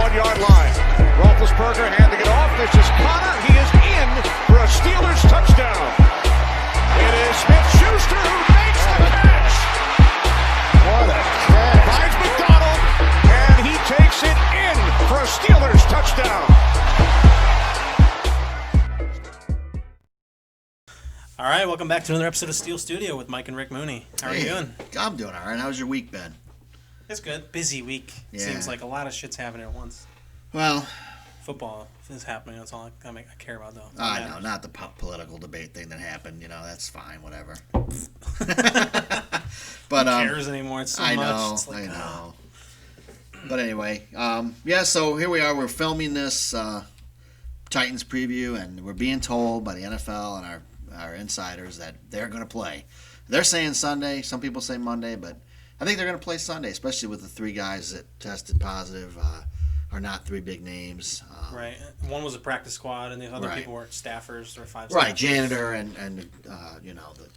1-yard line. Roethlisberger handing it off. This is Connor. He is in for a Steelers touchdown. It is Smith-Schuster who makes the catch. What a catch. Finds McDonald, and he takes it in for a Steelers touchdown. All right, welcome back to another episode of Steel Studio with Mike and Rick Mooney. How are you doing? I'm doing all right. How's your week been? It's good. Busy week. Yeah. Seems like a lot of shit's happening at once. Well, Football is happening. That's all I care about, though. I know, not the political debate thing that happened. You know, that's fine, whatever. But Who cares anymore? It's so I much. know, It's like, I know. But anyway, yeah. So here we are. We're filming this Titans preview, and we're being told by the NFL and our insiders that they're going to play. They're saying Sunday. Some people say Monday, but I think they're going to play Sunday, especially with the three guys that tested positive. Are not three big names. Right. One was a practice squad, and the other Right. people were staffers or five. Right, staffers. janitor and you know, the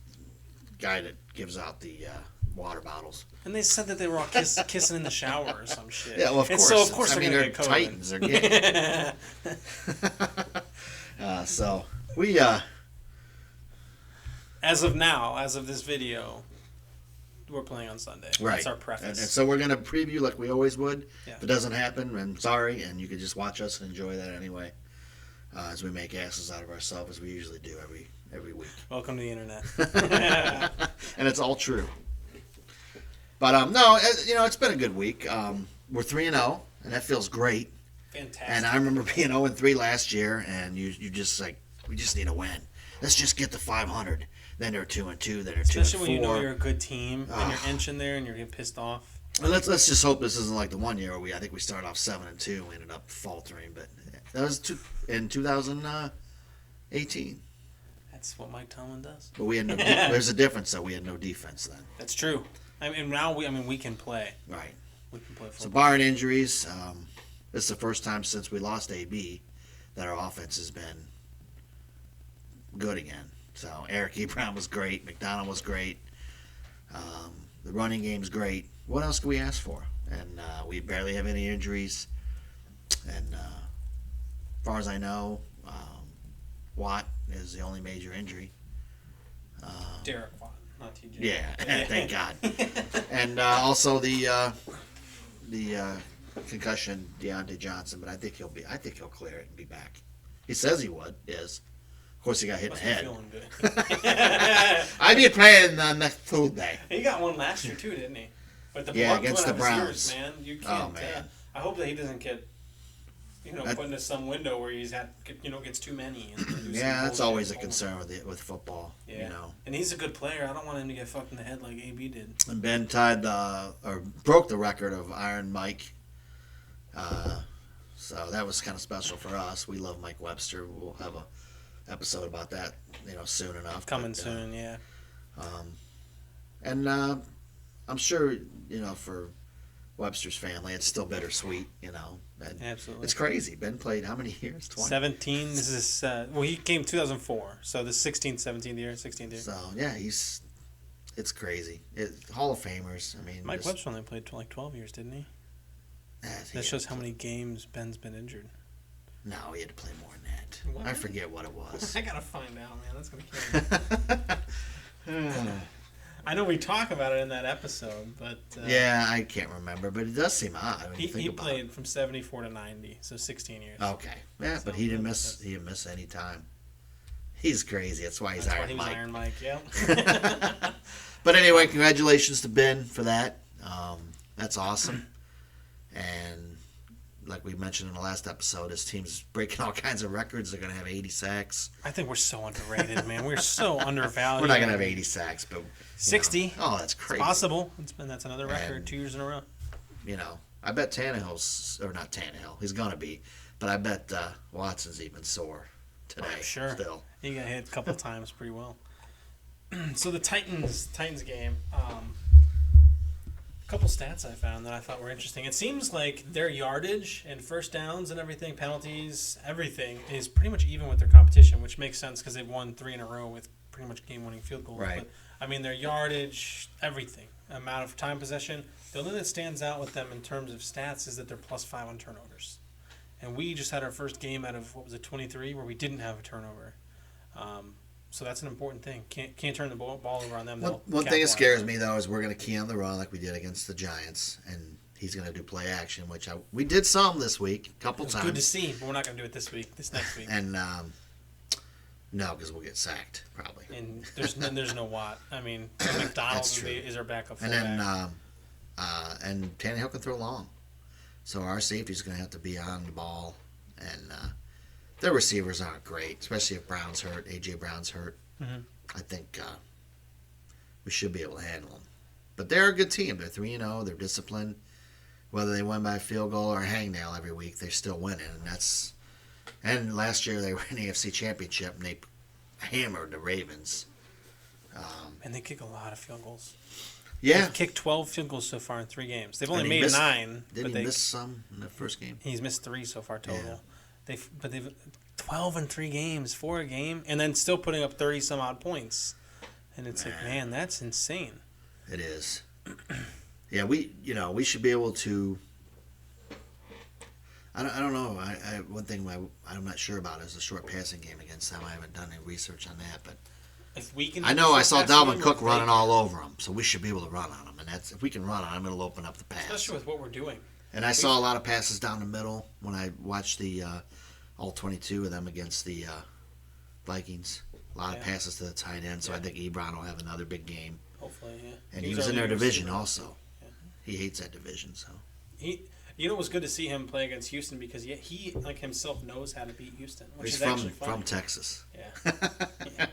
guy that gives out the water bottles. And they said that they were all kissing in the shower or some shit. Yeah, well, of and course. so of course I they're mean, gonna they're get COVID. Titans. They're gay. So we As of now, as of this video, we're playing on Sunday. right. That's our preface. And so we're gonna preview like we always would. Yeah. If it doesn't happen, I'm sorry, and you can just watch us and enjoy that anyway. As we make asses out of ourselves, as we usually do every week. Welcome to the internet. And it's all true. But no, you know, it's been a good week. We're 3-0, and that feels great. Fantastic. And I remember being 0-3 last year, and you just like, we just need a win. Let's just get to 500. Then they're 2-2. Then they're 2-4. Especially when you know you're a good team and you're inching there and you're getting pissed off. Well, let's just hope this isn't like the one year where I think we started off 7-2 and we ended up faltering. But that was in 2018. That's what Mike Tomlin does. But we had no. There's a difference though. We had no defense then. That's true. I mean, now we can play. Right. We can play So football. barring injuries, this is the first time since we lost AB that our offense has been good again. So Eric Ebron was great. McDonald was great. The running game's great. What else can we ask for? And we barely have any injuries. And as far as I know, Watt is the only major injury. Derek Watt, not TJ. Yeah, thank God. And also the concussion, Deontay Johnson, but I think he'll clear it and be back. He says he is. Of course, he got hit in Must the be head. feeling good. I be playing on next Tuesday. He got one last year too, didn't he? But the Yeah, blood against clot the is Browns. yours, man. You can't. Oh, man. I hope that he doesn't get, put into some window where he's gets too many. And Yeah, that's always a concern with football. Yeah. You know. And he's a good player. I don't want him to get fucked in the head like AB did. And Ben broke the record of Iron Mike. So that was kind of special for us. We love Mike Webster. We'll have a episode about that, soon enough. Coming soon, yeah. And I'm sure, for Webster's family, it's still bittersweet, And Absolutely. it's crazy. Ben played how many years? 20? 17. This is he came 2004, so the 16th, 17th year, 16th year. So yeah, it's crazy. Hall of Famers. I mean, Mike Webster only played like 12 years, didn't he? That shows how many games Ben's been injured. No, he had to play more than that. What? I forget what it was. I gotta find out, man. That's gonna kill me. I know we talk about it in that episode, but Yeah, I can't remember, but it does seem odd when you think he about played from 74 to 90, so 16 years. it. Okay, yeah, So but he didn't that's- miss any time. He's crazy. That's why he's That's why Iron he was Mike. Iron Mike. Yeah. But anyway, congratulations to Ben for that. That's awesome. And like we mentioned in the last episode, his team's breaking all kinds of records. They're going to have 80 sacks. I think we're so underrated, man. We're so undervalued. We're not going to have 80 sacks, but 60. Oh, that's crazy. It's possible. That's another record. And 2 years in a row. I bet Tannehill's, or not Tannehill, he's going to be, but I bet Watson's even sore today. Oh, sure. Still. He got hit a couple times pretty well. So the Titans game. Couple stats I found that I thought were interesting. It seems like their yardage and first downs and everything, penalties, everything is pretty much even with their competition, which makes sense because they've won 3 in a row with pretty much game-winning field goals. Right. But I mean, their yardage, everything, amount of time possession. The only thing that stands out with them in terms of stats is that they're +5 on turnovers. And we just had our first game out of, 23, where we didn't have a turnover. So that's an important thing. Can't turn the ball over on them. One thing that scares me, though, is we're going to key on the run like we did against the Giants, and he's going to do play action, which we did some this week, a couple times. Good to see, but we're not going to do it this next week. And no, because we'll get sacked probably. And there's no Watt. I mean, McDonald is our backup fullback. And Tannehill can throw long, so our safety's going to have to be on the ball, and their receivers aren't great, especially if Brown's hurt. AJ Brown's hurt. Mm-hmm. I think we should be able to handle them. But they're a good team. They're 3-0. They're disciplined. Whether they win by a field goal or a hangnail every week, they're still winning, and that's. And last year they were in the AFC Championship and they hammered the Ravens. And they kick a lot of field goals. Yeah. They've kicked 12 field goals so far in 3 games. They've only made 9. Didn't he miss some in the first game? He's missed 3 so far total. Yeah. They've 12 in 3 games, 4 a game, and then still putting up 30 some odd points. And it's like, man, that's insane. It is. Yeah, we should be able to. I don't know. One thing I'm not sure about is the short passing game against them. I haven't done any research on that, but if we can. I know I saw Dalvin Cook running all over them, so we should be able to run on them. And if we can run on them, it'll open up the pass. Especially with what we're doing. And I saw a lot of passes down the middle when I watched the all 22 of them against the Vikings. A lot of passes to the tight end, so I think Ebron will have another big game. Hopefully, yeah. And he was in their division also. Yeah. He hates that division, so. You know, it was good to see him play against Houston because he like himself knows how to beat Houston, which He's is actually fun. From Texas. Yeah. Yeah.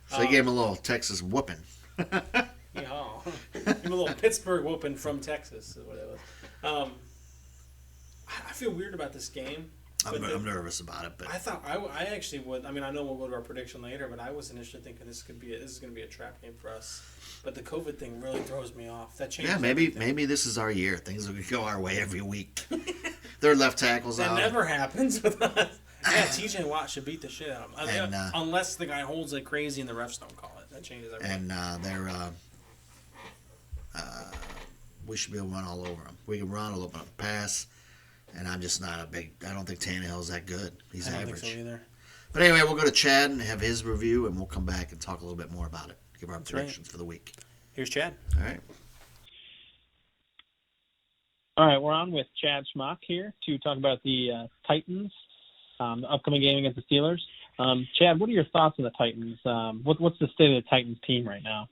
So he gave him a little Texas whooping. Yeah. Give him a little Pittsburgh whooping from Texas is what it was. I feel weird about this game. I'm nervous about it, but I thought I actually would. I mean, I know we'll go to our prediction later, but I was initially thinking this is going to be a trap game for us. But the COVID thing really throws me off. That changes. Yeah, maybe this is our year. Things are going to go our way every week. Their left tackles out. That never happens with us. Yeah, TJ Watt should beat the shit out of him. Unless the guy holds like crazy and the refs don't call it. That changes everything. And we should be able to run all over them. We can run, we'll open up a pass. And I'm just not I don't think Tannehill's that good. He's average. I don't think so either. But anyway, we'll go to Chad and have his review, and we'll come back and talk a little bit more about it. Give our predictions for the week. Here's Chad. All right. All right, we're on with Chad Schmock here to talk about the Titans, the upcoming game against the Steelers. Chad, what are your thoughts on the Titans? What's the state of the Titans team right now?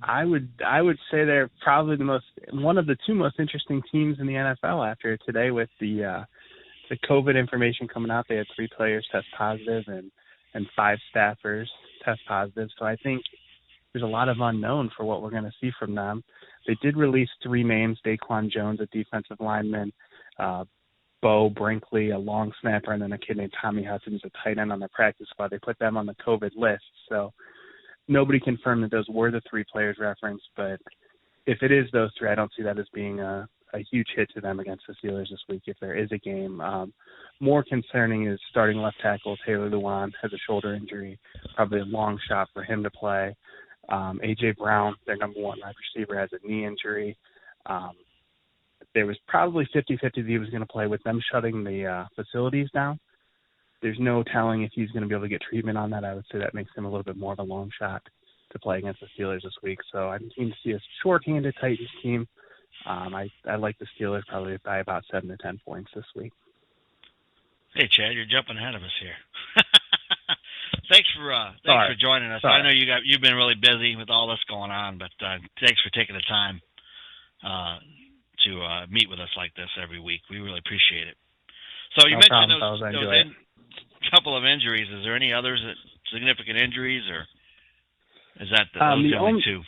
I would say they're probably one of the 2 most interesting teams in the NFL after today with the COVID information coming out. They had 3 players test positive and 5 staffers test positive. So I think there's a lot of unknown for what we're going to see from them. They did release 3 names: Daquan Jones, a defensive lineman, Bo Brinkley, a long snapper, and then a kid named Tommy Hudson, who's a tight end on the practice squad. They put them on the COVID list. So nobody confirmed that those were the 3 players referenced, but if it is those 3, I don't see that as being a huge hit to them against the Steelers this week if there is a game. More concerning is starting left tackle Taylor Lewan has a shoulder injury, probably a long shot for him to play. A.J. Brown, their number 1 wide receiver, has a knee injury. There was probably 50-50 that he was going to play with them shutting the facilities down. There's no telling if he's going to be able to get treatment on that. I would say that makes him a little bit more of a long shot to play against the Steelers this week. So I'm keen to see a short-handed Titans team. I like the Steelers probably by about 7 to 10 points this week. Hey, Chad, you're jumping ahead of us here. Thanks for joining us. Sorry. I know you've been really busy with all this going on, but thanks for taking the time to meet with us like this every week. We really appreciate it. So you mentioned those couple of injuries. Is there any others significant injuries, or is that the only 2?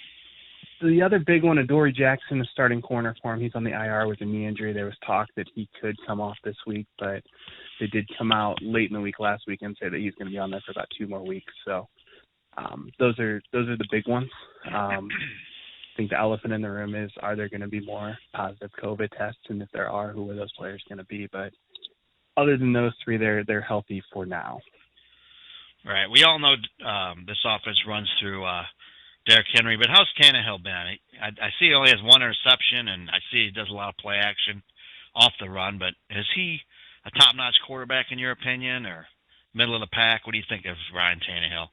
The other big one, Adoree Jackson, is starting corner for him. He's on the IR with a knee injury. There was talk that he could come off this week, but they did come out late in the week last week and say that he's going to be on there for about 2 more weeks. So those are the big ones. I think the elephant in the room is, are there going to be more positive COVID tests? And if there are, who are those players going to be? But other than those 3, they're healthy for now. Right. We all know this offense runs through Derrick Henry, but how's Tannehill been? I see he only has 1 interception, and I see he does a lot of play action off the run, but has he a top-notch quarterback in your opinion, or middle of the pack? What do you think of Ryan Tannehill?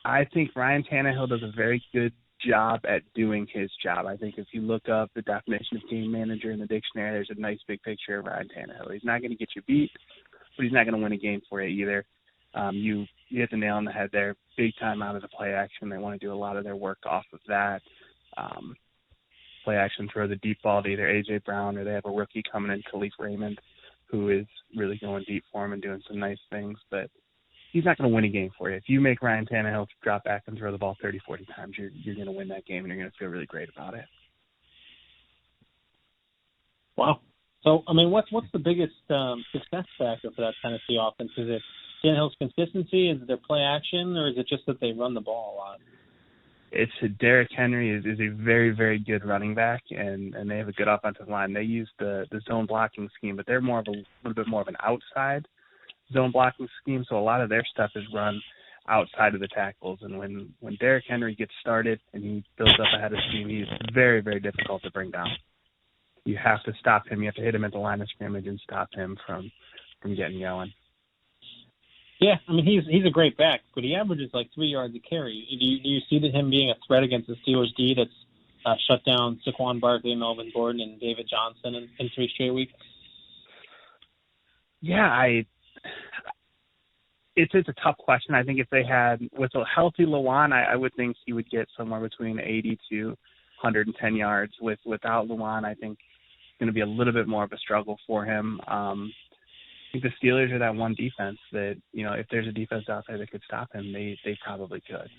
I think Ryan Tannehill does a very good job at doing his job. I think if you look up the definition of game manager in the dictionary, there's a nice big picture of Ryan Tannehill. He's not going to get you beat, but he's not going to win a game for you either. You hit the nail on the head there. Big time out of the play action. They want to do a lot of their work off of that. Play action, throw the deep ball to either A.J. Brown, or they have a rookie coming in, Khalif Raymond, who is really going deep for him and doing some nice things. But he's not going to win a game for you. If you make Ryan Tannehill drop back and throw the ball 30, 40 times, you're going to win that game, and you're going to feel really great about it. Wow. So, I mean, what's the biggest success factor for that Tennessee offense? Is it Tannehill's consistency? Is it their play action? Or is it just that they run the ball a lot? It's Derrick Henry is a very, very good running back, and they have a good offensive line. They use the zone blocking scheme, but they're more of a little bit more of an outside zone blocking scheme, so a lot of their stuff is run outside of the tackles. And when Derrick Henry gets started and he builds up ahead of steam, he's very, very difficult to bring down. You have to stop him. You have to hit him at the line of scrimmage and stop him from getting going. Yeah, I mean, he's a great back, but he averages like 3 yards a carry. Do you see him being a threat against the Steelers' D that's shut down Saquon Barkley, Melvin Gordon, and David Johnson in 3 straight weeks? Yeah, it's a tough question. I think if they had, with a healthy Lewan, I would think he would get somewhere between 80 to 110 yards. Without Lewan, I think it's going to be a little bit more of a struggle for him. I think the Steelers are that one defense that, if there's a defense out there that could stop him, they probably could.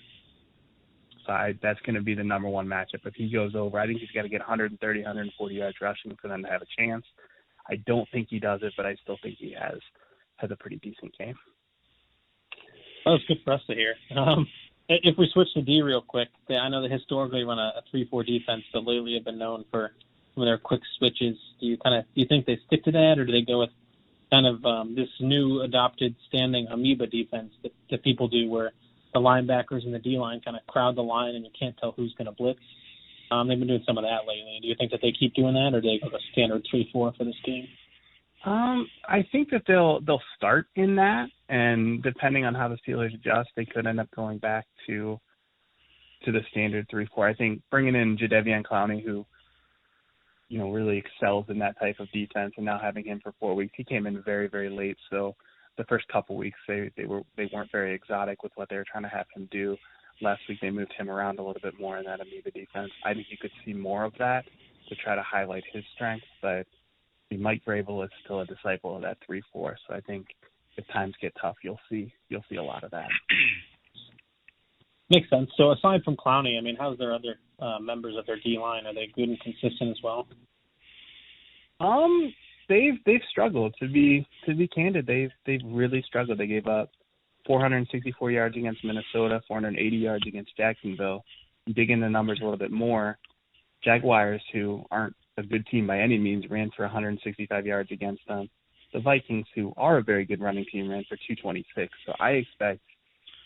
So that's going to be the number one matchup. If he goes over, I think he's got to get 130, 140 yards rushing for them to have a chance. I don't think he does it, but I still think he has a pretty decent game. That was good for us to hear. If we switch to D real quick, I know they historically run a 3-4 defense, but lately have been known for some of their quick switches. Do you think they stick to that, or do they go with kind of this new adopted standing amoeba defense that people do, where the linebackers and the D-line kind of crowd the line and you can't tell who's going to blitz? They've been doing some of that lately. Do you think that they keep doing that, or do they go the standard 3-4 for this game? I think that they'll start in that, and depending on how the Steelers adjust, they could end up going back to the standard 3-4. I think bringing in Jadeveon Clowney, who really excels in that type of defense, and now having him for 4 weeks, he came in very, very late. So the first couple weeks they weren't very exotic with what they were trying to have him do. Last week they moved him around a little bit more in that amoeba defense. I think you could see more of that to try to highlight his strengths, but Mike Vrabel is still a disciple of that 3-4. So I think if times get tough, you'll see a lot of that. Makes sense. So aside from Clowney, I mean, how's their other members of their D-line? Are they good and consistent as well? They've struggled, to be candid. They've really struggled. They gave up 464 yards against Minnesota, 480 yards against Jacksonville. You dig into the numbers a little bit more. Jaguars, who aren't a good team by any means, ran for 165 yards against them. The Vikings, who are a very good running team, ran for 226. So I expect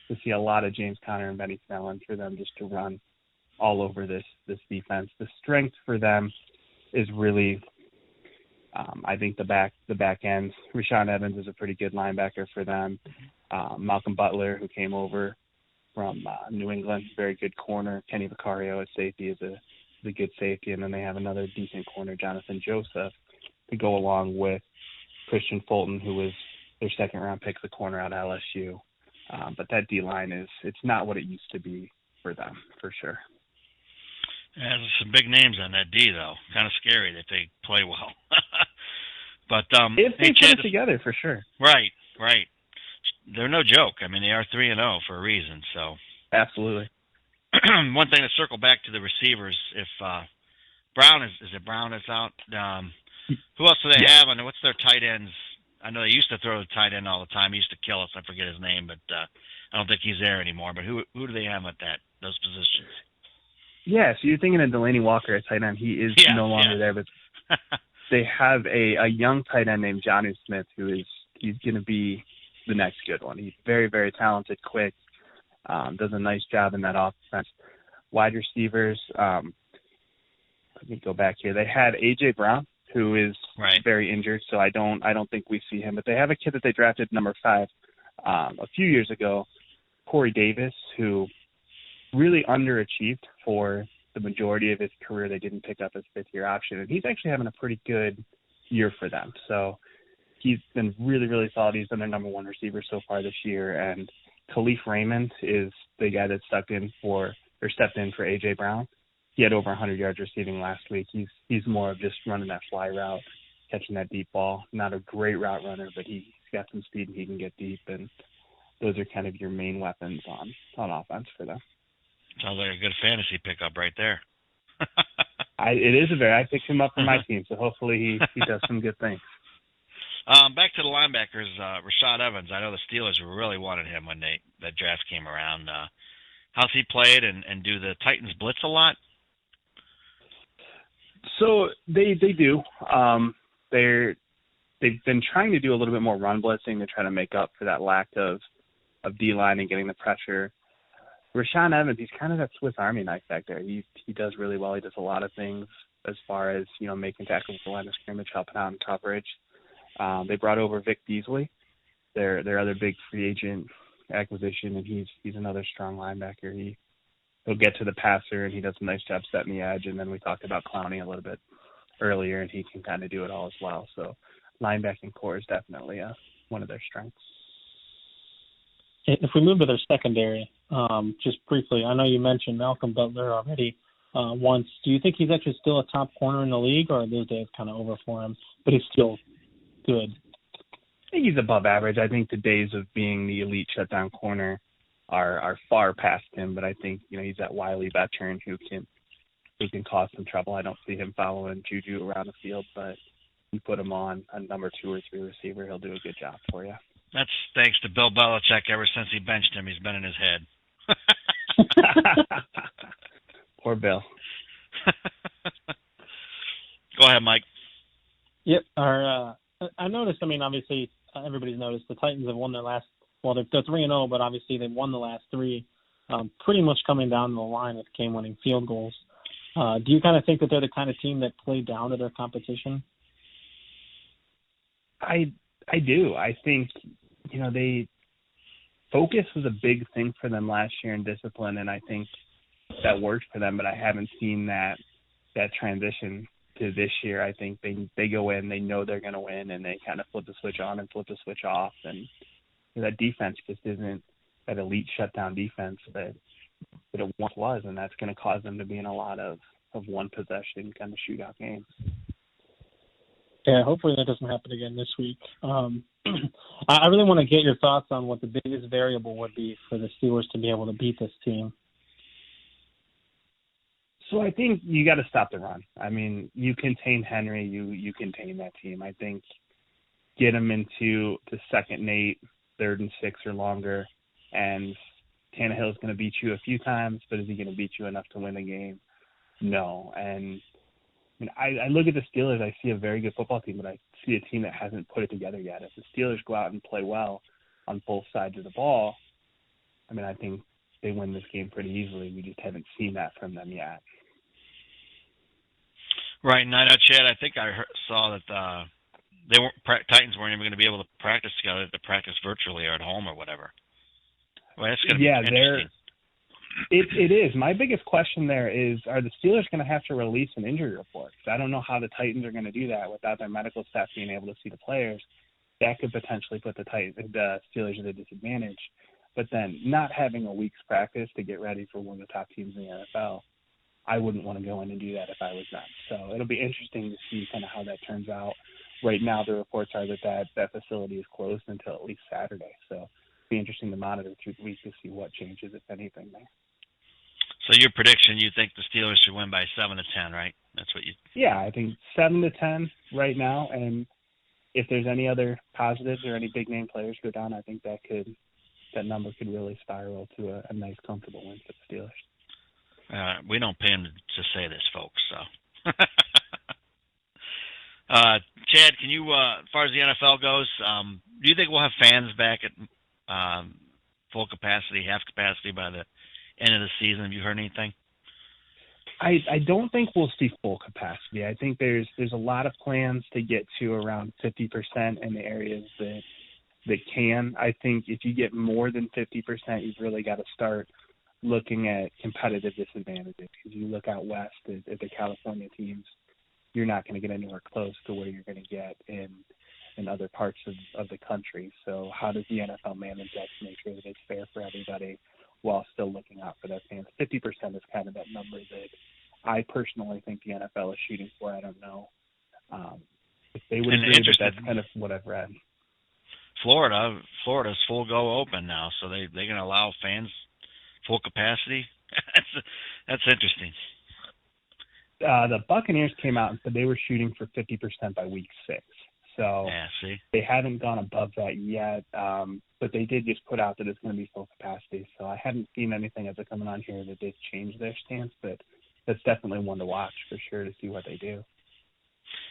to see a lot of James Conner and Benny Snell for them just to run all over this defense. The strength for them is really, I think, the back ends. Rashaan Evans is a pretty good linebacker for them. Malcolm Butler, who came over from New England, very good corner. Kenny Vaccaro at safety is a good safety, and then they have another decent corner, Jonathan Joseph, to go along with Christian Fulton, who was their second-round pick, the corner out of LSU. But that D-line it's not what it used to be for them, for sure. Yeah, there's some big names on that D, though. Kind of scary that they play well. But if they put it together, for sure. Right. They're no joke. I mean, they are 3-0 for a reason. So absolutely. One thing to circle back to the receivers, if Brown is it Brown that's out? Who else do they have? And what's their tight ends? I know they used to throw the tight end all the time. He used to kill us. I forget his name, but I don't think he's there anymore. But who do they have at those positions? Yeah, so you're thinking of Delaney Walker at tight end. He is no longer there, but they have a young tight end named Jonnu Smith he's going to be the next good one. He's very, very talented, quick, does a nice job in that offense. Wide receivers, let me go back here. They had A.J. Brown, who is very injured, so I don't think we see him. But they have a kid that they drafted number 5 a few years ago, Corey Davis, who really underachieved for the majority of his career. They didn't pick up his 5th-year option, and he's actually having a pretty good year for them. So he's been really, really solid. He's been their number 1 receiver so far this year, and Khalif Raymond is the guy that stepped in for A.J. Brown. He had over 100 yards receiving last week. He's more of just running that fly route, catching that deep ball. Not a great route runner, but he's got some speed and he can get deep, and those are kind of your main weapons on offense for them. Sounds like a good fantasy pickup right there. I picked him up for my team, so howfully he does some good things. Back to the linebackers, Rashad Evans. I know the Steelers really wanted him when that draft came around. How's he played, and do the Titans blitz a lot? So they do. They've been trying to do a little bit more run blitzing to try to make up for that lack of D-line and getting the pressure. Rashaan Evans, he's kind of that Swiss Army knife back there. He does really well. He does a lot of things as far as, making tackles at the line of scrimmage, helping out in coverage. They brought over Vic Beasley, their other big free agent acquisition, and he's another strong linebacker. He'll get to the passer, and he does a nice job setting the edge. And then we talked about Clowney a little bit earlier, and he can kind of do it all as well. So linebacking core is definitely one of their strengths. If we move to their secondary, just briefly, I know you mentioned Malcolm Butler already once. Do you think he's actually still a top corner in the league, or are those days kind of over for him, but he's still good? I think he's above average. I think the days of being the elite shutdown corner are far past him, but I think he's that wily veteran who can cause some trouble. I don't see him following Juju around the field, but you put him on a number 2 or 3 receiver, he'll do a good job for you. That's thanks to Bill Belichick. Ever since he benched him, he's been in his head. Poor Bill. Go ahead, Mike. Yep. I noticed, obviously, everybody's noticed the Titans have won their last, they're 3-0, but obviously they've won the last 3, pretty much coming down the line with game-winning field goals. Do you kind of think that they're the kind of team that play down to their competition? I do. I think, focus was a big thing for them last year in discipline, and I think that worked for them, but I haven't seen that transition to this year. I think they go in, they know they're going to win, and they kind of flip the switch on and flip the switch off, and that defense just isn't that elite shutdown defense that it once was, and that's going to cause them to be in a lot of one possession kind of shootout games. Yeah, hopefully that doesn't happen again this week. I really want to get your thoughts on what the biggest variable would be for the Steelers to be able to beat this team. So I think you got to stop the run. You contain Henry, you contain that team. I think get them into the 2nd and 8, 3rd and 6 or longer, and Tannehill's going to beat you a few times, but is he going to beat you enough to win the game? No. And I look at the Steelers, I see a very good football team, but I see a team that hasn't put it together yet. If the Steelers go out and play well on both sides of the ball, I think they win this game pretty easily. We just haven't seen that from them yet. Right, and I know, Chad, I think I saw that Titans weren't even going to be able to practice together, to practice virtually or at home or whatever. Well, that's going to be interesting. It is. My biggest question there is, are the Steelers going to have to release an injury report? I don't know how the Titans are going to do that without their medical staff being able to see the players. That could potentially put the Steelers at a disadvantage. But then not having a week's practice to get ready for one of the top teams in the NFL, I wouldn't want to go in and do that if I was them. So it'll be interesting to see kind of how that turns out. Right now, the reports are that facility is closed until at least Saturday. So it'll be interesting to monitor through the week to see what changes, if anything, there. So your prediction, you think the Steelers should win by 7-10, right? That's what you. Yeah, I think 7-10 right now, and if there's any other positives or any big name players go down, I think that number could really spiral to a nice, comfortable win for the Steelers. We don't pay him to say this, folks. So, Chad, can you, as far as the NFL goes, do you think we'll have fans back at full capacity, half capacity by the end of the season? Have you heard anything? I don't think we'll see full capacity. I think there's a lot of plans to get to around 50% in the areas that can. I think if you get more than 50%, you've really got to start looking at competitive disadvantages. Because you look out west at the California teams, you're not going to get anywhere close to where you're going to get in other parts of the country. So how does the NFL manage that to make sure that it's fair for everybody while still looking out for their fans? 50% is kind of that number that I personally think the NFL is shooting for. I don't know if they would agree, but that's kind of what I've read. Florida's full go open now, so they're going to allow fans full capacity. That's interesting. The Buccaneers came out and said they were shooting for 50% by week 6. So yeah, see? They haven't gone above that yet, but they did just put out that it's going to be full capacity. So I haven't seen anything as they're coming on here that they've changed their stance, but that's definitely one to watch for sure to see what they do.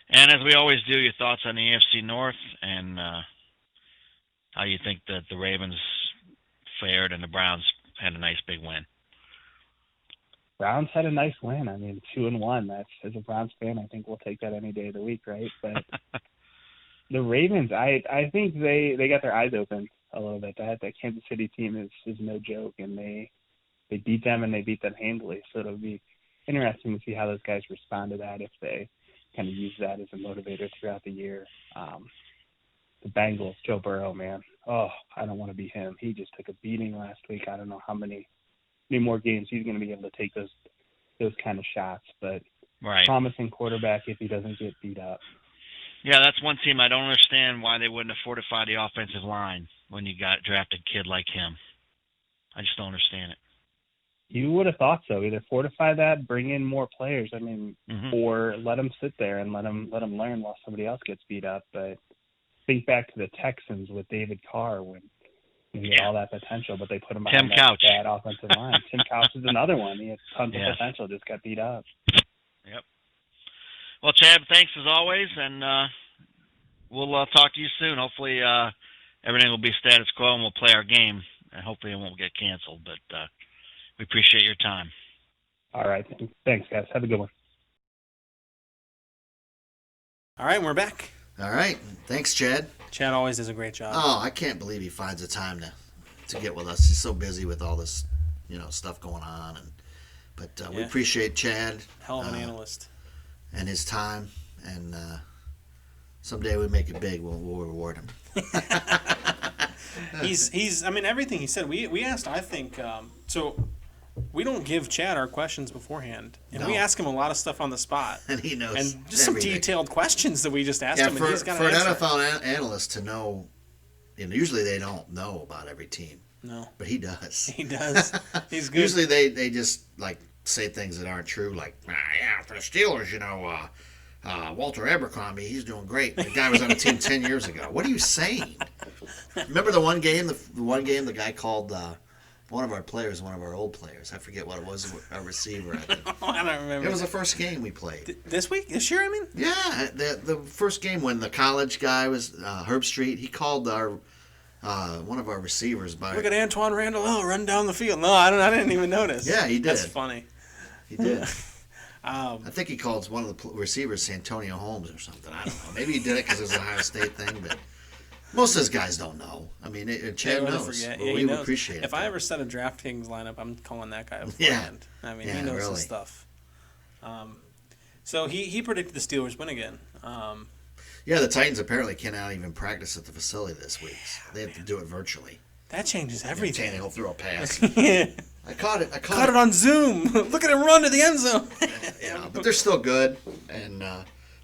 And as we always do, your thoughts on the AFC North and how you think that the Ravens fared and the Browns had a nice big win. Browns had a nice win. I mean, 2-1. That's, as a Browns fan, I think we'll take that any day of the week, right? But the Ravens, I think they got their eyes open a little bit. That Kansas City team is no joke, and they beat them and they beat them handily. So it'll be interesting to see how those guys respond to that, if they kind of use that as a motivator throughout the year. The Bengals, Joe Burrow, man. Oh, I don't want to be him. He just took a beating last week. I don't know how many more games he's going to be able to take those kind of shots, but right. Promising quarterback if he doesn't get beat up. Yeah, that's one team I don't understand why they wouldn't have fortified the offensive line when you got drafted a kid like him. I just don't understand it. You would have thought so. Either fortify that, bring in more players. I mean, or let them sit there and let them learn while somebody else gets beat up. But think back to the Texans with David Carr when he had all that potential, but they put him behind that bad offensive line. Tim Couch is another one. He had tons of potential, just got beat up. Yep. Well, Chad, thanks as always, and we'll talk to you soon. Hopefully everything will be status quo and we'll play our game, and hopefully it won't get canceled. But we appreciate your time. All right. Thanks, guys. Have a good one. All right, we're back. All right. Thanks, Chad. Chad always does a great job. Oh, I can't believe he finds the time to get with us. He's so busy with all this, stuff going on. But we appreciate Chad. Hell of an analyst. And his time. And someday we make it big. We'll reward him. He's. I mean, everything he said. We asked. I think so. We don't give Chad our questions beforehand, and we ask him a lot of stuff on the spot. And he knows. And just some detailed questions that we just asked him. For, and he's got for an answer. NFL analyst to know, usually they don't know about every team. No, but he does. He does. He's good. Usually they just say things that aren't true, like for the Steelers, Walter Abercrombie, he's doing great. The guy was on the team 10 years ago. What are you saying? Remember the one game the guy called one of our players, one of our old players. I forget what it was, a receiver, I think. I don't remember. It was the first game we played. This year, I mean? Yeah, the first game when the college guy was Herb Street, he called our one of our receivers by. Look at Antoine Randall run down the field. No, I didn't even notice. Yeah, he did. That's funny. He did. I think he called one of the receivers Santonio Holmes or something. I don't know. Maybe he did it because it was an Ohio State thing, but most of those guys don't know. I mean, Chad knows. Yeah, we knows. Appreciate it. If I ever set a DraftKings lineup, I'm calling that guy beforehand. Yeah. I mean, he knows his stuff. So he predicted the Steelers win again. Yeah, the Titans apparently cannot even practice at the facility this week. They have to do it virtually. That changes everything. He'll throw a pass. Yeah. I caught it on Zoom. Look at him run to the end zone. Yeah, but they're still good, and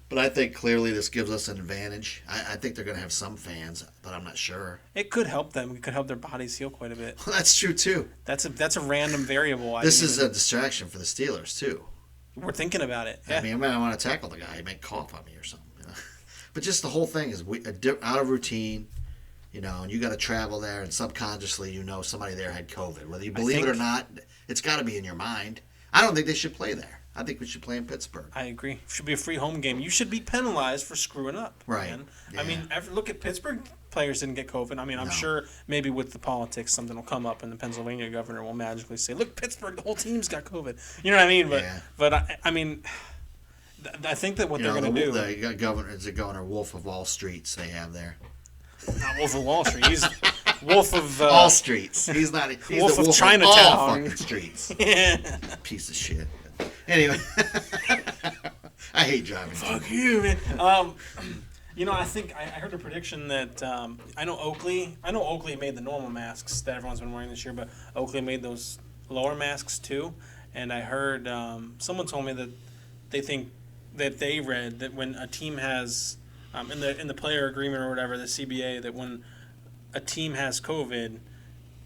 but I think clearly this gives us an advantage. I think they're going to have some fans, but I'm not sure. It could help them. It could help their bodies heal quite a bit. Well, that's true too. That's a random variable. This is a distraction for the Steelers too. We're thinking about it. Yeah. I mean, I want to tackle the guy. He may cough on me or something. But just the whole thing is out of routine. And you got to travel there, and subconsciously, somebody there had COVID. Whether you believe it or not, it's got to be in your mind. I don't think they should play there. I think we should play in Pittsburgh. I agree. Should be a free home game. You should be penalized for screwing up. Right. Man. Yeah. I mean, look at Pittsburgh players didn't get COVID. I mean, I'm sure maybe with the politics something will come up and the Pennsylvania governor will magically say, look, Pittsburgh, the whole team's got COVID. You know what I mean? But I mean, I think that what they're going to do. The governor Wolf of all streets they have there. Not Wolf of Wall Street. He's Wolf of all streets. He's not. He's Wolf the of Wolf Chinatown. Of all fucking streets. Yeah. Piece of shit. Anyway, I hate driving. Fuck you, man. You know, I think I heard a prediction that I know Oakley made the normal masks that everyone's been wearing this year, but Oakley made those lower masks too. And I heard someone told me that they think that they read that when a team has in the player agreement or whatever, the CBA, that when a team has COVID,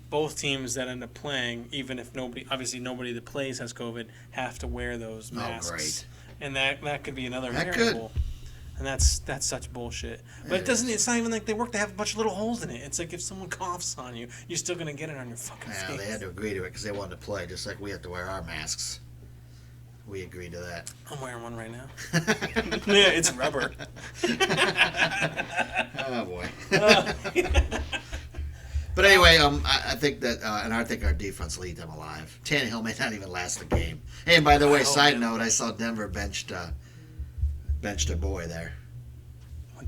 both teams that end up playing, even if nobody that plays has COVID, have to wear those masks. Oh, great. And that could be another That variable. And that's such bullshit. But it's not even like they work. They have a bunch of little holes in it. It's like if someone coughs on you, you're still going to get it on your fucking face. Yeah, they had to agree to it because they wanted to play, just like we have to wear our masks. We agreed to that. I'm wearing one right now. Yeah, it's rubber. Oh, boy. But anyway, I think that, and I think our defense lead them alive. Tannehill may not even last the game. Hey, and by the way, side note, I saw Denver benched a boy there.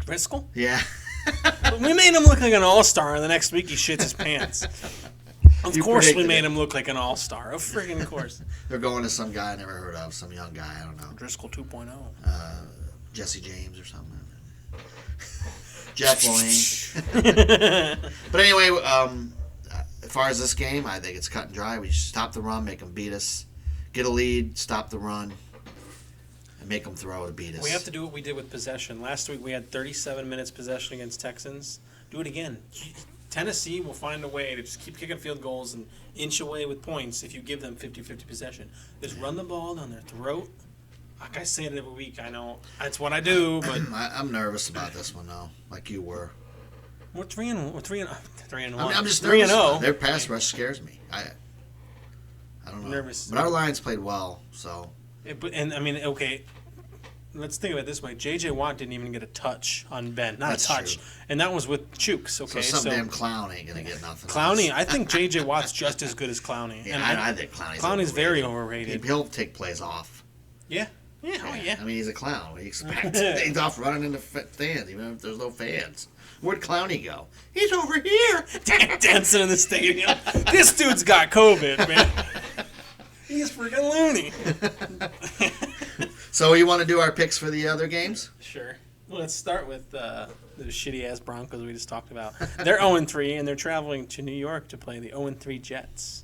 Driscoll? Yeah. We made him look like an all-star, and the next week he shits his pants. Of course we made him look like an all-star. Of friggin' course. They're going to some guy I never heard of, some young guy, I don't know. Driscoll 2.0. Jesse James or something. Jeff Lane. But anyway, as far as this game, I think it's cut and dry. We stop the run, make them beat us. Get a lead, stop the run, and make them throw to beat us. We have to do what we did with possession. Last week we had 37 minutes possession against Texans. Do it again. Tennessee will find a way to just keep kicking field goals and inch away with points if you give them 50-50 possession. Just run the ball down their throat. Like I say it every week, I know that's what I do, but I'm nervous about this one though, like you were. We're 3-1. I'm just 3-0. Their pass rush scares me. I don't know. Nervous. But our Lions played well, so. Okay. Let's think of it this way. J.J. Watt didn't even get a touch on Ben. Not That's a touch. True. And that was with Chooks, okay? So some damn clown ain't going to get nothing. Clowney, I think J.J. Watt's just as good as Clowney. Yeah, and I think Clowney's Clowney's very overrated. He'll take plays off. Yeah. Yeah. I mean, he's a clown. What do you expect? He's off running into fans, even if there's no fans. Where'd Clowney go? He's over here. Dancing in the stadium. This dude's got COVID, man. He's freaking loony. So you want to do our picks for the other games? Sure. Well, let's start with the shitty-ass Broncos we just talked about. They're 0-3, and they're traveling to New York to play the 0-3 Jets.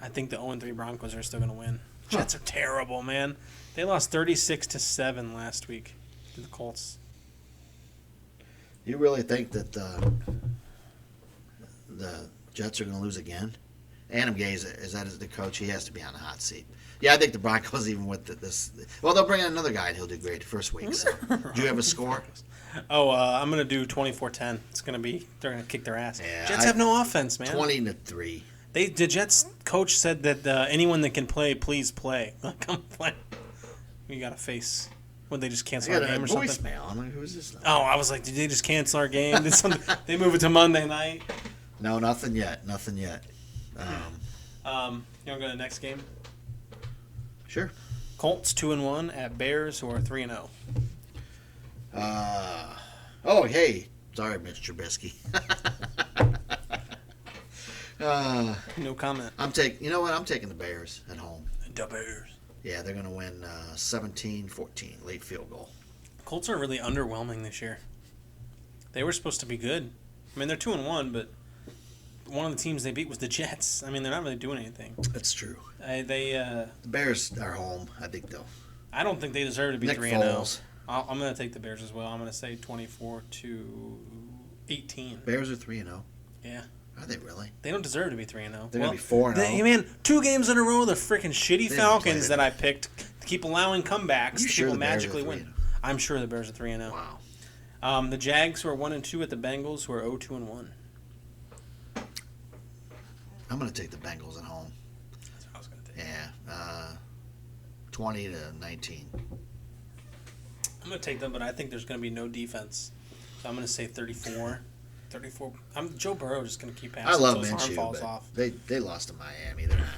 I think the 0-3 Broncos are still going to win. Jets are terrible, man. They lost 36-7 last week to the Colts. You really think that the Jets are going to lose again? Adam Gase, is that the coach? He has to be on the hot seat. Yeah, I think the Broncos, even with this... Well, they'll bring in another guy, and he'll do great the first week. So. Do you have a score? I'm going to do 24-10. It's going to be... They're going to kick their ass. Yeah, Jets have no offense, man. 20-3. The Jets coach said that anyone that can play, please play. Come play. You got a face. Would they just cancel our game or something? Voicemail. I'm like, who's this? Oh, I was like, did they just cancel our game? Did they move it to Monday night? No, nothing yet. You want to go to the next game? Sure. Colts 2-1 at Bears, who are 3-0. Oh, hey. Sorry, Mr. Trubisky. No comment. You know what? I'm taking the Bears at home. The Bears. Yeah, they're going to win 17-14, late field goal. Colts are really underwhelming this year. They were supposed to be good. I mean, they're 2-1, but one of the teams they beat was the Jets. I mean, they're not really doing anything. That's true. The Bears are home, I think, though. I don't think they deserve to be 3-0. Foles. I'm going to take the Bears as well. I'm going to say 24-18. Bears are 3-0. Yeah. Are they really? They don't deserve to be 3-0. They're going to be 4-0. Man, 2 games in a row, the freaking shitty Falcons that I picked to keep allowing comebacks. You sure people the Bears magically are 3-0? win. I'm sure the Bears are 3-0. Wow. The Jags, who are 1-2 at the Bengals, who are 0-2-1. I'm going to take the Bengals at home. That's what I was going to take. Yeah. 20-19. I'm going to take them, but I think there's going to be no defense. So I'm going to say 34. Joe Burrow just going to keep passing I love until his arm Minshew, falls but off. they lost to Miami. They're not.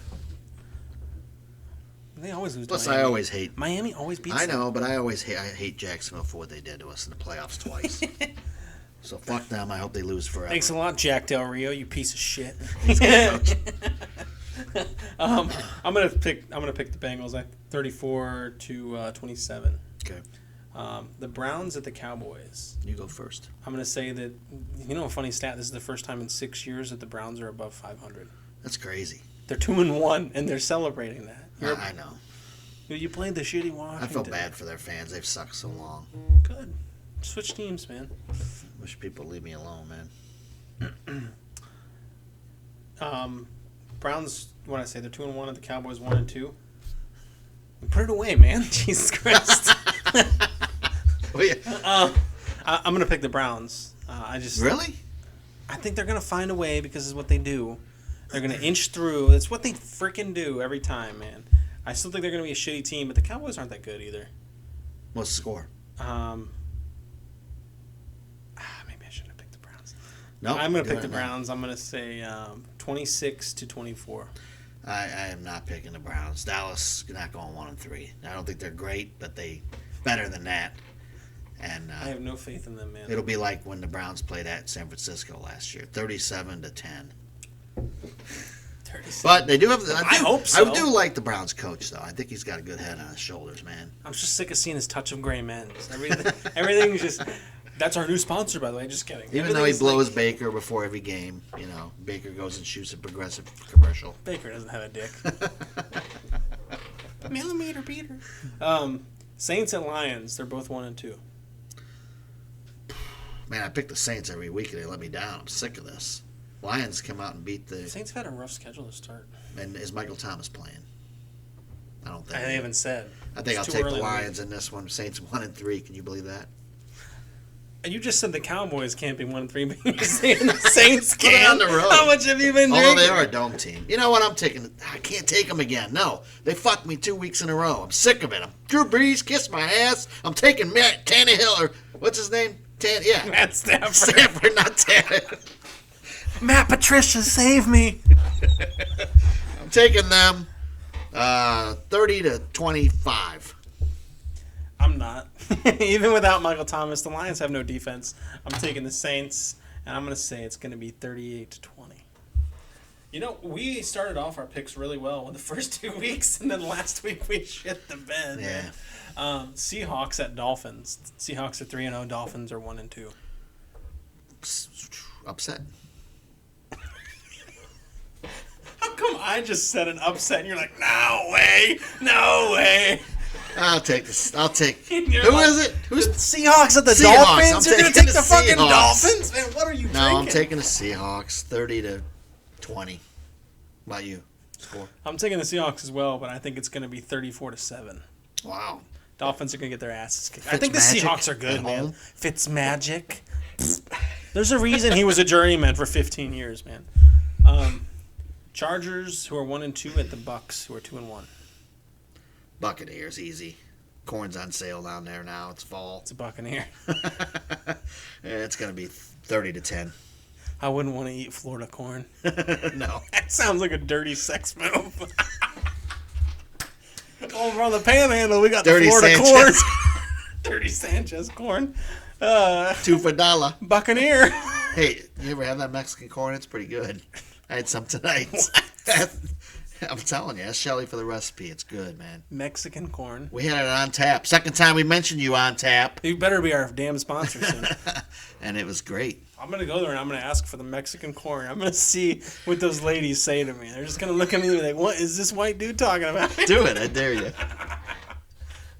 They always lose. Plus, Miami. I always hate. Miami always beats. I know, but I hate Jacksonville for what they did to us in the playoffs twice. So fuck them. I hope they lose forever. Thanks a lot, Jack Del Rio. You piece of shit. I'm gonna pick the Bengals. 34-27. Okay. The Browns at the Cowboys. You go first. I'm gonna say that a funny stat. This is the first time in 6 years that the Browns are above 500. That's crazy. They're 2-1, and they're celebrating that. I know. You played the shitty Washington. I feel bad for their fans. They've sucked so long. Good. Switch teams, man. Wish people would leave me alone, man. Browns. What did I say? They're 2-1, and the Cowboys 1-2. Put it away, man. Jesus Christ. Well, yeah. I'm gonna pick the Browns. Really? I think they're gonna find a way because it's what they do. They're gonna inch through. It's what they freaking do every time, man. I still think they're gonna be a shitty team, but the Cowboys aren't that good either. What's the score? Maybe I shouldn't have picked the Browns. No, I'm gonna pick the Browns. I'm gonna say 26-24. I am not picking the Browns. Dallas not going 1-3. I don't think they're great, but they better than that. And I have no faith in them, man. It'll be like when the Browns played at San Francisco last year, 37-10. 37. But they do have. I hope so. I do like the Browns coach, though. I think he's got a good head on his shoulders, man. I'm just sick of seeing his touch of gray men. Everything's just. That's our new sponsor, by the way. Just kidding. Even though he blows Baker before every game, Baker goes and shoots a Progressive commercial. Baker doesn't have a dick. Millimeter Peter. Saints and Lions. They're both 1-2. Man, I pick the Saints every week and they let me down. I'm sick of this. Lions come out and beat the Saints have had a rough schedule to start. And is Michael Thomas playing? I don't think. I haven't said. I think I'll take the Lions in this one. Saints 1-3. Can you believe that? And you just said the Cowboys can't be 1-3, but you're saying the Saints can. On the road. How much have you been drinking? Although they are a dome team. You know what? I'm taking. I can't take them again. No, they fucked me 2 weeks in a row. I'm sick of it. Drew Brees, kiss my ass. I'm taking Matt Tannehill or what's his name? Matt Stafford. Stafford, not Tannehill. Matt Patricia, save me. I'm taking them 30-25. I'm not. Even without Michael Thomas, the Lions have no defense. I'm taking the Saints, and I'm going to say it's going to be 38-20. We started off our picks really well in the first 2 weeks, and then last week we shit the bed. Yeah. Seahawks at Dolphins. Seahawks at 3-0. Dolphins are 1-2. Upset. How come I just said an upset and you're like, no way? I'll take this. Who is it? Who's the Seahawks at the Seahawks. Dolphins? You're going to take the fucking Dolphins? Man, what are you drinking? No, I'm taking the Seahawks 30-20. What about you? Score? I'm taking the Seahawks as well, but I think it's going to be 34-7. Wow. Dolphins are going to get their asses kicked. I think the Seahawks are good, man. Fitzmagic. There's a reason he was a journeyman for 15 years, man. Chargers, who are 1-2, at the Bucks, who are 2-1. Buccaneers, easy. Corn's on sale down there now. It's fall. It's a Buccaneer. It's going to be 30-10. I wouldn't want to eat Florida corn. No. That sounds like a dirty sex move. Over on the Panhandle, we got Dirty the Florida Sanchez. corn. Dirty Sanchez corn. 2 for $1. Buccaneer. Hey, you ever have that Mexican corn? It's pretty good. I had some tonight. I'm telling you, ask Shelly for the recipe. It's good, man. Mexican corn. We had it on tap. Second time we mentioned you on tap. You better be our damn sponsor soon. And it was great. I'm going to go there and I'm going to ask for the Mexican corn. I'm going to see what those ladies say to me. They're just going to look at me and be like, what is this white dude talking about? Do it. I dare you.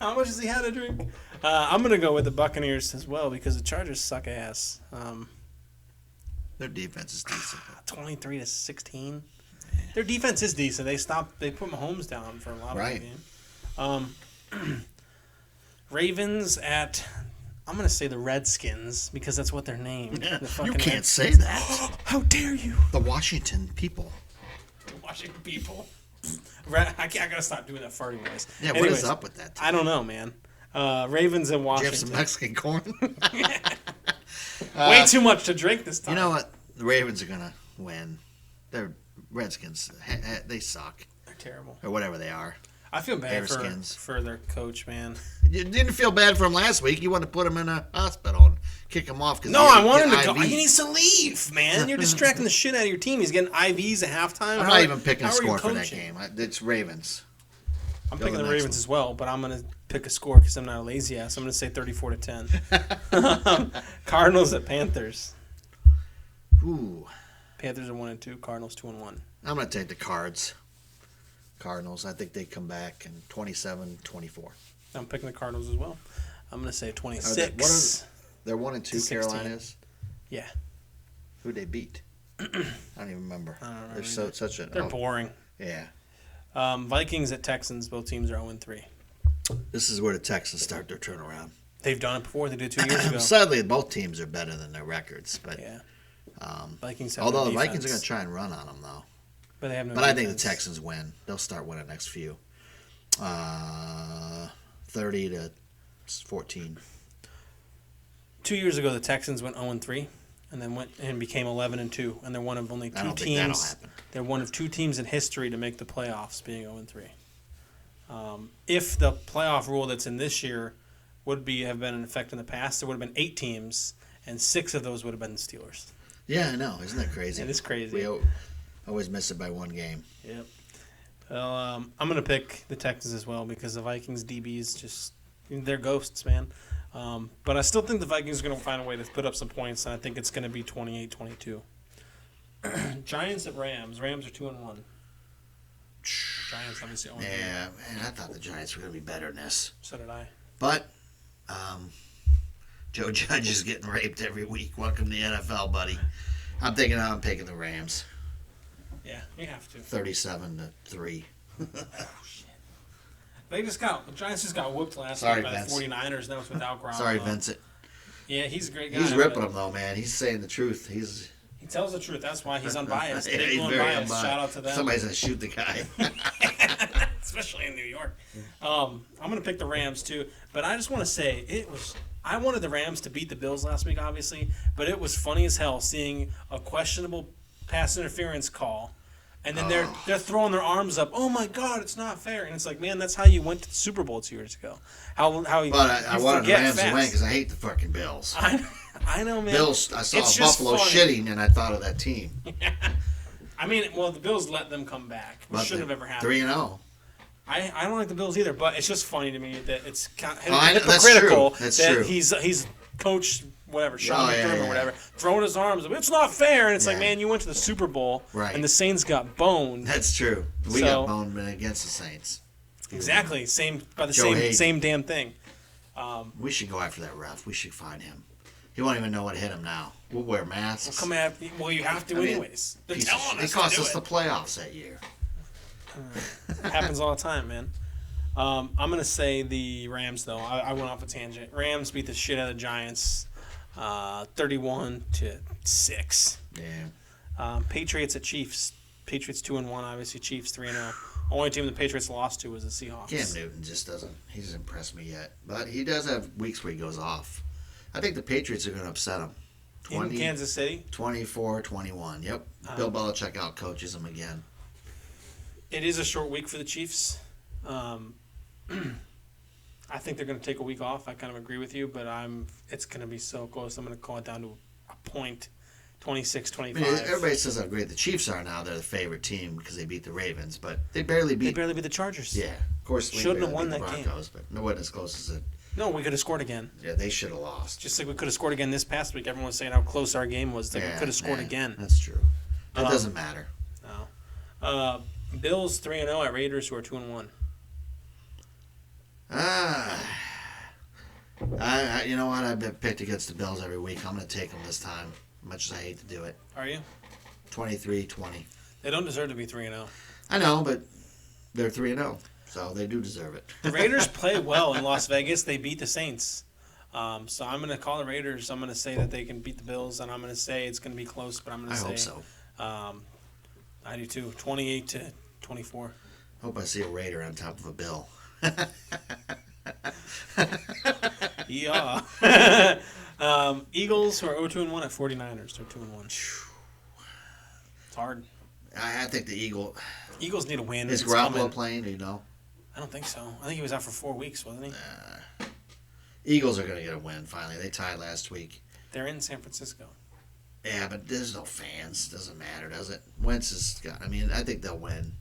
How much has he had to drink? I'm going to go with the Buccaneers as well because the Chargers suck ass. Their defense is decent. 23-16. Their defense is decent. They put Mahomes down for a lot of the game. Ravens at, I'm going to say the Redskins because that's what they're named. You can't say that. How dare you? The Washington people. The Washington people. I gotta stop doing that farting noise. Yeah, Anyways, what is up with that? I don't know, man. Ravens and Do you have Washington. some Mexican corn? Way too much to drink this time. You know what? The Ravens are gonna win. They're Redskins. They suck. They're terrible. Or whatever they are. I feel bad Bearskins. for their coach, man. You didn't feel bad for him last week. You wanted to put him in a hospital and kick him off. No, I want him to go. He needs to leave, man. You're distracting the shit out of your team. He's getting IVs at halftime. I'm not even picking a score for that game. It's Ravens. I'm picking the Ravens as well, but I'm going to pick a score because I'm not a lazy ass. I'm going to say 34-10. Cardinals at Panthers. Ooh. Panthers are 1-2. Cardinals 2-1. I'm going to take the Cardinals. I think they come back in 27-24. I'm picking the Cardinals as well. I'm going to say 26. They're 1-2. Carolina is. Yeah. Who'd they beat? I don't even remember. I don't remember. They're boring. Yeah. Vikings at Texans. Both teams are 0-3. This is where the Texans start their turnaround. They've done it before. They did 2 years ago. Sadly, both teams are better than their records. But yeah. Vikings have although no the Vikings defense. are going to try and run on them, though. But they have no But defense. I think the Texans win. They'll start winning the next few. 30-14. 2 years ago, the Texans went 0-3, and then went and became 11-2, and they're one of only I two don't think that'll teams. happen. They're one of 2 teams in history to make the playoffs, being 0-3. If the playoff rule that's in this year have been in effect in the past, there would have been 8 teams, and 6 of those would have been the Steelers. Yeah, I know. Isn't that crazy? It is crazy. We always miss it by one game. Yep. Well, I'm going to pick the Texans as well because the Vikings DBs they're ghosts, man. But I still think the Vikings are going to find a way to put up some points, and I think it's going to be 28-22. Giants at Rams. Rams are 2-1. Giants obviously 0-3. Yeah, man, I thought the Giants were going to be better than this. So did I. But Joe Judge is getting raped every week. Welcome to the NFL, buddy. I'm picking the Rams. Yeah, you have to. 37-3. Oh, shit. The Giants just got whooped last Sorry, week by Vince. the 49ers. Now it's without Garoppolo. Sorry, Vincent. Yeah, he's a great guy. He's ripping them, though, man. He's saying the truth. He tells the truth. That's why he's unbiased. Yeah, Big he's blue very unbiased. unbiased. Shout out to them. Somebody's going to shoot the guy. Especially in New York. I'm going to pick the Rams, too. But I just want to say, I wanted the Rams to beat the Bills last week, obviously. But it was funny as hell seeing a questionable pass interference call. And then they're throwing their arms up. Oh, my God, it's not fair. And it's like, man, that's how you went to the Super Bowl 2 years ago. But I wanted the Rams to win because I hate the fucking Bills. I know, man. Bills. I saw Buffalo shitting, and I thought of that team. I mean, well, the Bills let them come back, which shouldn't have ever happened. 3-0. I don't like the Bills either, but it's just funny to me that it's kind of hypocritical that true. he's coach whatever Sean McDermott or whatever throwing his arms up. It's not fair, and it's like, man, you went to the Super Bowl, and the Saints got boned. That's true. We got boned against the Saints. Exactly, same damn thing. We should go after that ref. We should find him. He won't even know what hit him now. We'll wear masks. Well, you have to anyways. They're telling us. It cost us the playoffs that year. Happens all the time, man. I'm going to say the Rams, though. I went off a tangent. Rams beat the shit out of the Giants 31-6. Yeah. Patriots at Chiefs. Patriots 2-1, obviously. Chiefs 3-0. Only team the Patriots lost to was the Seahawks. Cam Newton just doesn't impress me yet. But he does have weeks where he goes off. I think the Patriots are going to upset him. In Kansas City? 24-21. Yep. Bill Belichick out-coaches him again. It is a short week for the Chiefs. I think they're going to take a week off. I kind of agree with you, but it's going to be so close. I'm going to call it down to a point, 26-25. I mean, everybody says how great the Chiefs are now. They're the favorite team because they beat the Ravens, but they barely beat the Chargers. Yeah, of course. Shouldn't have won that game. But no one as close as it. No, we could have scored again. Yeah, they should have lost. Just like we could have scored again this past week. Everyone was saying how close our game was. That we could have scored again. That's true. That doesn't matter. No. Bills 3-0 at Raiders, who are 2-1. You know what? I've been picked against the Bills every week. I'm going to take them this time, much as I hate to do it. Are you? 23-20. They don't deserve to be 3-0. I know, but they're 3-0, so they do deserve it. The Raiders play well in Las Vegas. They beat the Saints. So I'm going to call the Raiders. I'm going to say that they can beat the Bills, and I'm going to say it's going to be close, but I'm going to say... I hope so. I do too. 28-24. Hope I see a Raider on top of a Bill. Yeah. Eagles, who are 0-2-1 at 49ers. They're 2-1. It's hard. I think the Eagles need a win. Is Garoppolo playing? Do you know? I don't think so. I think he was out for 4 weeks, wasn't he? Eagles are going to get a win, finally. They tied last week. They're in San Francisco. Yeah, but there's no fans. Doesn't matter, does it? Wentz has got... I mean, I think they'll win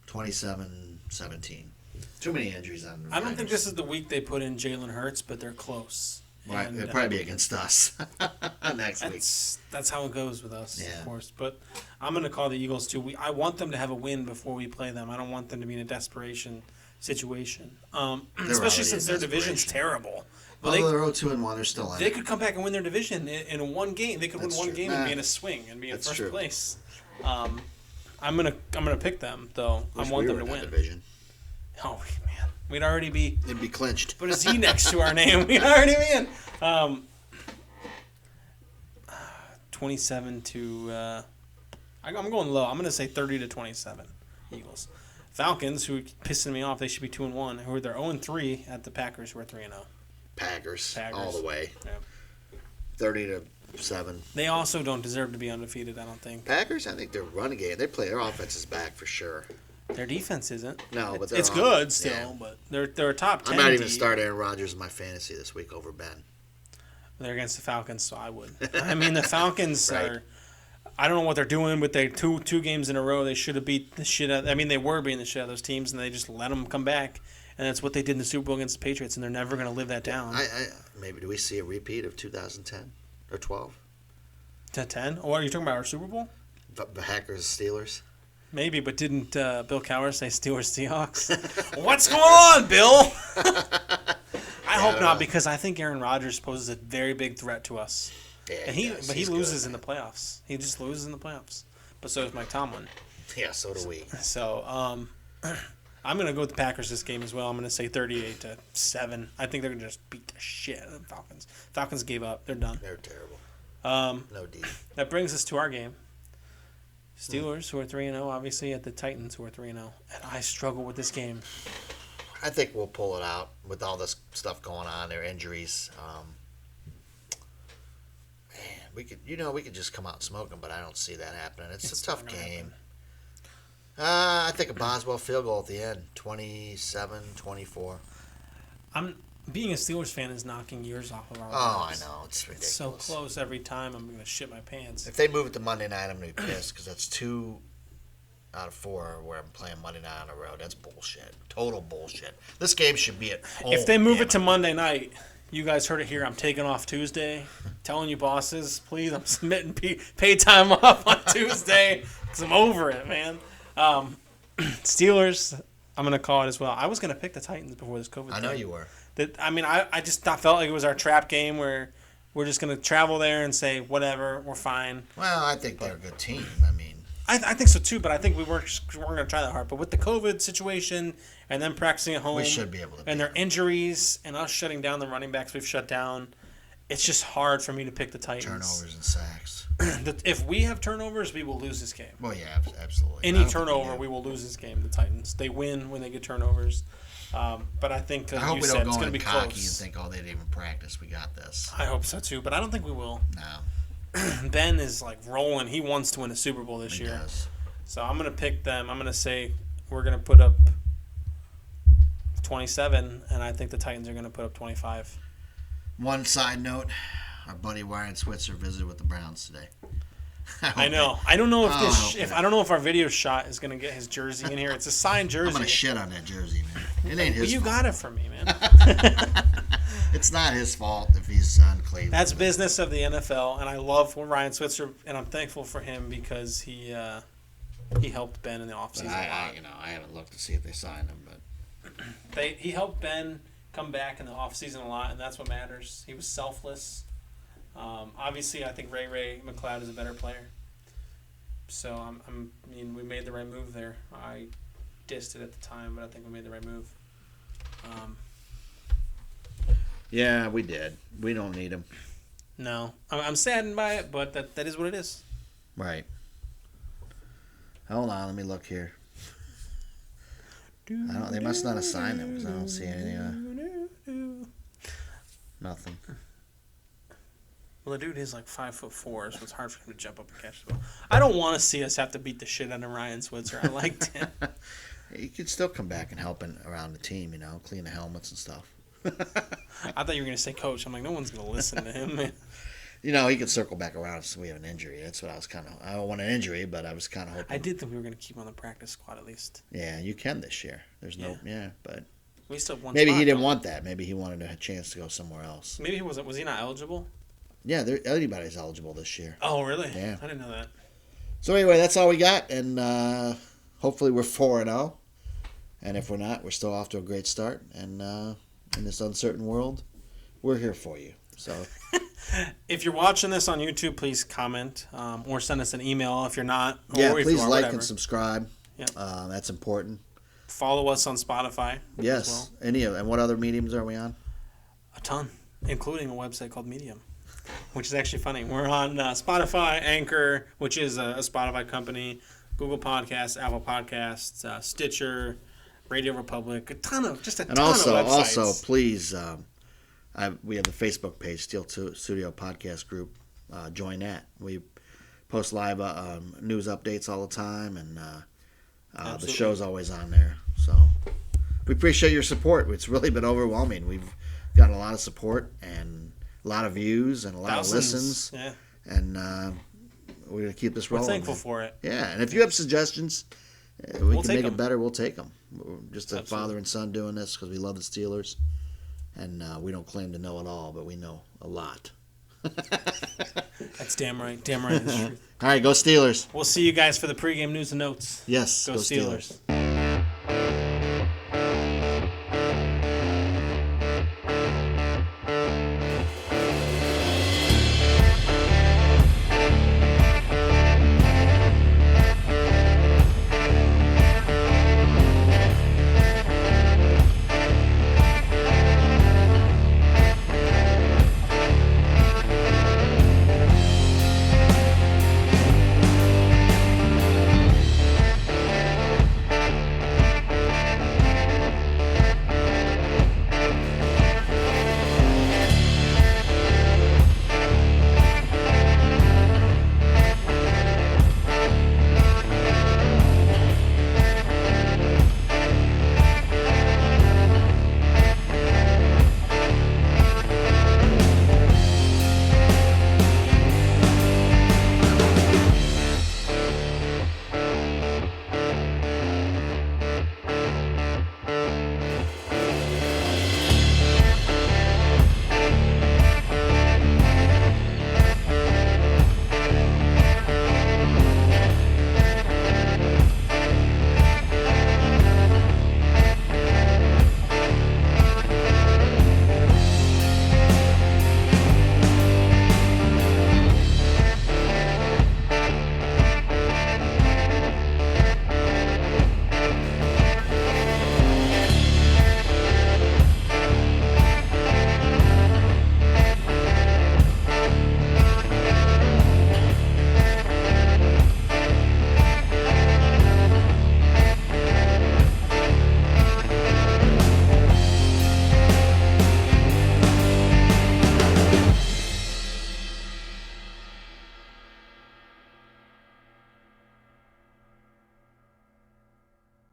27-17. Too many injuries on the I don't think this is the week they put in Jalen Hurts, but they're close. Right, it'll probably be against us next week. That's how it goes with us, Yeah. of course. But I'm going to call the Eagles, too. I want them to have a win before we play them. I don't want them to be in a desperation situation, especially since their division's terrible. But they're 0-2-1. They're still in. They could come back and win their division in one game. They could win one game and be in a swing and be in first place. I'm gonna pick them though. I want them to win. Division. Oh man, we'd already be. They'd be clinched. Put a Z next to our name. We'd already be in. 27 to. I'm going low. I'm gonna say 30-27. Eagles. Falcons, who are pissing me off, they should be 2-1. Who are they're 0-3 at the Packers, who are 3-0. Packers all the way. Yeah. 30-7. They also don't deserve to be undefeated, I don't think. Packers, I think their running game, their offense is back for sure. Their defense isn't. No, but it's good still, but they're a top 10. I might even start Aaron Rodgers in my fantasy this week over Ben. They're against the Falcons, so I would. I mean, the Falcons right. are. I don't know what they're doing, but they two games in a row. They should have beat the shit out. I mean, they were beating the shit out of those teams, and they just let them come back. And that's what they did in the Super Bowl against the Patriots, and they're never going to live that down. Maybe do we see a repeat of 2010 or 12? To 10? Or are you talking about our Super Bowl? The Packers Steelers. Maybe, but didn't Bill Cowher say Steelers Seahawks? What's going on, Bill? I hope not, because I think Aaron Rodgers poses a very big threat to us. Yeah, and he loses in the playoffs. He just loses in the playoffs. But so does Mike Tomlin. Yeah, so do we. So, I'm going to go with the Packers this game as well. I'm going to say 38-7. I think they're going to just beat the shit out of the Falcons. Falcons gave up. They're done. They're terrible. No D. That brings us to our game. Steelers, who are 3-0, obviously, at the Titans, who are 3-0. And I struggle with this game. I think we'll pull it out with all this stuff going on, their injuries. We could just come out and smoke them, but I don't see that happening. It's a tough game. I think a Boswell field goal at the end, 27-24. Being a Steelers fan is knocking years off of our I lives. know. It's ridiculous. It's so close every time. I'm going to shit my pants. If they move it to Monday night, I'm going to be pissed because that's 2 out of 4 where I'm playing Monday night on the road. That's bullshit. Total bullshit. This game should be at home. If they move it to Monday night, you guys heard it here. I'm taking off Tuesday. Telling you bosses, please, I'm submitting paid time off on Tuesday because I'm over it, man. Steelers, I'm going to call it as well. I was going to pick the Titans before this COVID thing. I know you were. I just felt like it was our trap game where we're just going to travel there and say, whatever, we're fine. Well, I think they're a good team. I mean, I think so too, but I think we weren't going to try that hard. But with the COVID situation and them practicing at home, we should be able to. And their injuries and us shutting down the running backs we've shut down, it's just hard for me to pick the Titans. Turnovers and sacks. If we have turnovers, we will lose this game. Well, yeah, absolutely. Any turnover, we will lose this game. The Titans, they win when they get turnovers. But I think, I hope you we said, don't it's go going to in be cocky close. and think, oh, they didn't even practice. We got this. I hope so too, but I don't think we will. No. Ben is like rolling. He wants to win a Super Bowl this year. Does. So I'm going to pick them. I'm going to say we're going to put up 27, and I think the Titans are going to put up 25. One side note, our buddy Ryan Switzer visited with the Browns today. I know. I don't know if I don't know if our video shot is going to get his jersey in here. It's a signed jersey. I'm going to shit on that jersey, man. It ain't his fault. You got it from me, man. It's not his fault if he's on Cleveland. That's business of the NFL, and I love Ryan Switzer, and I'm thankful for him because he helped Ben in the offseason a lot. I haven't looked to see if they signed him, but he helped Ben come back in the offseason a lot, and that's what matters. He was selfless. Obviously, I think Ray McLeod is a better player. So we made the right move there. I dissed it at the time, but I think we made the right move. Yeah, we did. We don't need him. No, I'm saddened by it, but that is what it is. Right. Hold on, let me look here. They must not have signed him because I don't see any. Nothing. Well, the dude is like 5'4", so it's hard for him to jump up and catch the ball. I don't want to see us have to beat the shit out of Ryan Switzer. I liked him. He could still come back and help around the team, clean the helmets and stuff. I thought you were going to say coach. I'm like, no one's going to listen to him, man. He could circle back around if we have an injury. That's what I was I don't want an injury, but I was kind of hoping. I did think we were going to keep him on the practice squad at least. Yeah, you can this year. There's but we still have one maybe spot, he didn't want that. Maybe he wanted a chance to go somewhere else. Maybe he wasn't. Was he not eligible? Yeah, anybody's eligible this year. Oh, really? Yeah. I didn't know that. So anyway, that's all we got, and hopefully we're 4-0. And if we're not, we're still off to a great start. And in this uncertain world, we're here for you. So, if you're watching this on YouTube, please comment or send us an email if you're not. Yeah, or if please you are, like whatever. and subscribe. Yep. That's important. Follow us on Spotify. Yes. As well. And what other mediums are we on? A ton, including a website called Medium, which is actually funny. We're on Spotify, Anchor, which is a Spotify company, Google Podcasts, Apple Podcasts, Stitcher, Radio Republic, a ton of websites. Also, please, we have the Facebook page, Steel Studio Podcast Group. Join that. We post live news updates all the time, and the show's always on there. So we appreciate your support. It's really been overwhelming. We've gotten a lot of support and a lot of views and a lot of listens. Yeah. And we're going to keep this rolling. We're thankful for it. Yeah, and if you have suggestions, we can make it better, we'll take them. We're just a father and son doing this because we love the Steelers. And we don't claim to know it all, but we know a lot. That's damn right. Damn right. All right, go Steelers. We'll see you guys for the pregame news and notes. Yes, go Steelers.